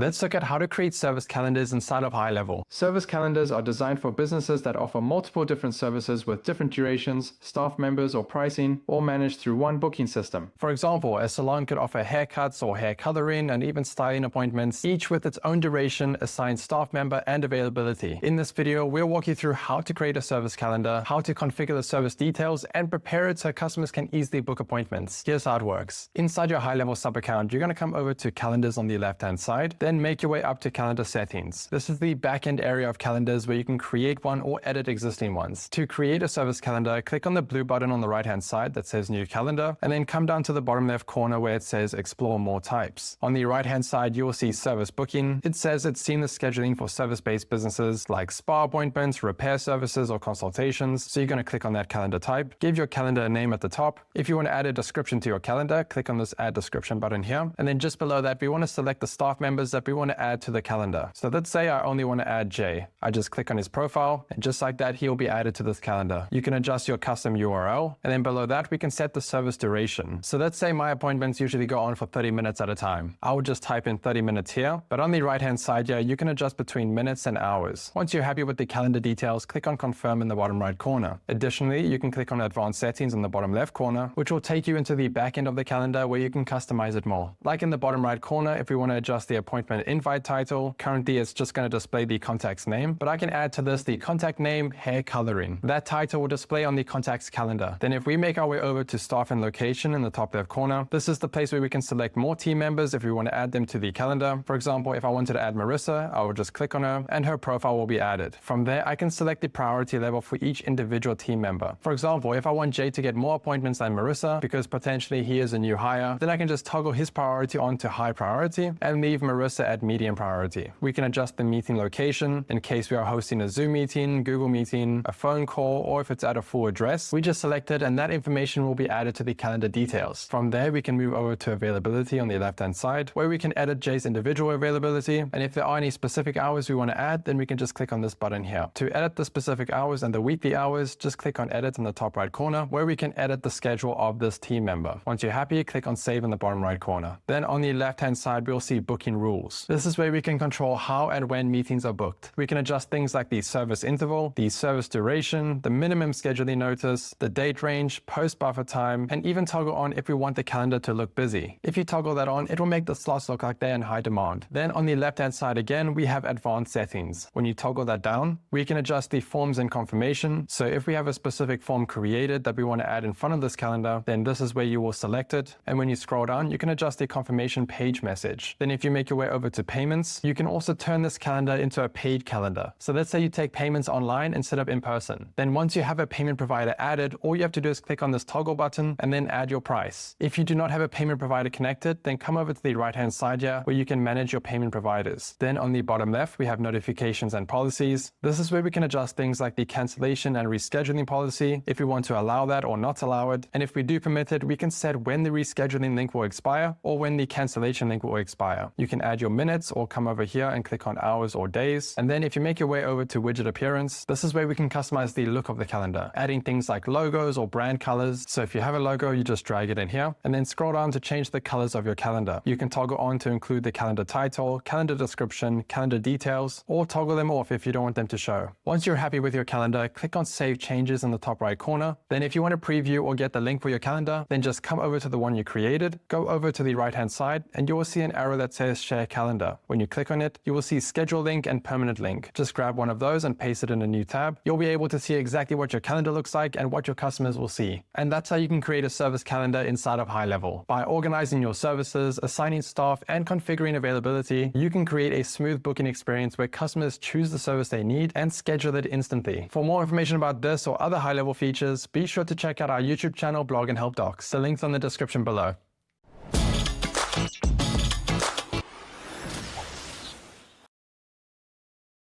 Let's look at how to create service calendars inside of HighLevel. Service calendars are designed for businesses that offer multiple different services with different durations, staff members, or pricing, all managed through one booking system. For example, a salon could offer haircuts or hair coloring and even styling appointments, each with its own duration, assigned staff member, and availability. In this video, we'll walk you through how to create a service calendar, how to configure the service details, and prepare it so customers can easily book appointments. Here's how it works. Inside your HighLevel sub account, you're going to come over to calendars on the left-hand side, then make your way up to calendar settings. This is the back-end area of calendars where you can create one or edit existing ones. To create a service calendar, click on the blue button on the right-hand side that says New Calendar, and then come down to the bottom left corner where it says Explore More Types. On the right-hand side, you will see Service Booking. It says it's seamless scheduling for service-based businesses like spa appointments, repair services, or consultations. So you're going to click on that calendar type. Give your calendar a name at the top. If you want to add a description to your calendar, click on this Add Description button here. And then just below that, we want to select the staff members that we want to add to the calendar. So let's say I only want to add Jay. I just click on his profile, and just like that, he'll be added to this calendar. You can adjust your custom URL, and then below that, we can set the service duration. So let's say my appointments usually go on for 30 minutes at a time. I will just type in 30 minutes here, but on the right-hand side here, you can adjust between minutes and hours. Once you're happy with the calendar details, click on Confirm in the bottom right corner. Additionally, you can click on Advanced Settings in the bottom left corner, which will take you into the back end of the calendar where you can customize it more. Like in the bottom right corner, if we want to adjust the appointment invite title, currently it's just going to display the contact's name, but I can add to this the contact name, hair coloring. That title will display on the contact's calendar. Then if we make our way over to staff and location in the top left corner, this is the place where we can select more team members if we want to add them to the calendar. For example, if I wanted to add Marissa, I will just click on her and her profile will be added. From there, I can select the priority level for each individual team member. For example, if I want Jay to get more appointments than Marissa because potentially he is a new hire, then I can just toggle his priority on to high priority and leave Marissa at medium priority. We can adjust the meeting location in case we are hosting a Zoom meeting, Google meeting, a phone call, or if it's at a full address. We just select it and that information will be added to the calendar details. From there, we can move over to availability on the left-hand side where we can edit Jay's individual availability. And if there are any specific hours we want to add, then we can just click on this button here. To edit the specific hours and the weekly hours, just click on Edit in the top right corner where we can edit the schedule of this team member. Once you're happy, click on Save in the bottom right corner. Then on the left-hand side, we'll see Booking Rules. This is where we can control how and when meetings are booked. We can adjust things like the service interval, the service duration, the minimum scheduling notice, the date range, post buffer time, and even toggle on if we want the calendar to look busy. If you toggle that on, it will make the slots look like they're in high demand. Then on the left-hand side again, we have advanced settings. When you toggle that down, we can adjust the forms and confirmation. So if we have a specific form created that we want to add in front of this calendar, then this is where you will select it. And when you scroll down, you can adjust the confirmation page message. Then if you make your way over to payments, you can also turn this calendar into a paid calendar. So let's say you take payments online instead of in person. Then once you have a payment provider added, all you have to do is click on this toggle button and then add your price. If you do not have a payment provider connected, then come over to the right-hand side here where you can manage your payment providers. Then on the bottom left, we have notifications and policies. This is where we can adjust things like the cancellation and rescheduling policy, if we want to allow that or not allow it. And if we do permit it, we can set when the rescheduling link will expire or when the cancellation link will expire. You can add your minutes or come over here and click on hours or days. And then if you make your way over to widget appearance, this is where we can customize the look of the calendar, adding things like logos or brand colors. So if you have a logo, you just drag it in here and then scroll down to change the colors of your calendar. You can toggle on to include the calendar title, calendar description, calendar details, or toggle them off if you don't want them to show. Once you're happy with your calendar, click on Save Changes in the top right corner. Then if you want to preview or get the link for your calendar, then just come over to the one you created, go over to the right-hand side, and you will see an arrow that says Share Calendar. When you click on it, you will see Schedule Link and Permanent Link. Just grab one of those and paste it in a new tab. You'll be able to see exactly what your calendar looks like and what your customers will see. And that's how you can create a service calendar inside of HighLevel. By organizing your services, assigning staff, and configuring availability, you can create a smooth booking experience where customers choose the service they need and schedule it instantly. For more information about this or other HighLevel features, be sure to check out our YouTube channel, blog, and help docs. The link's on the description below.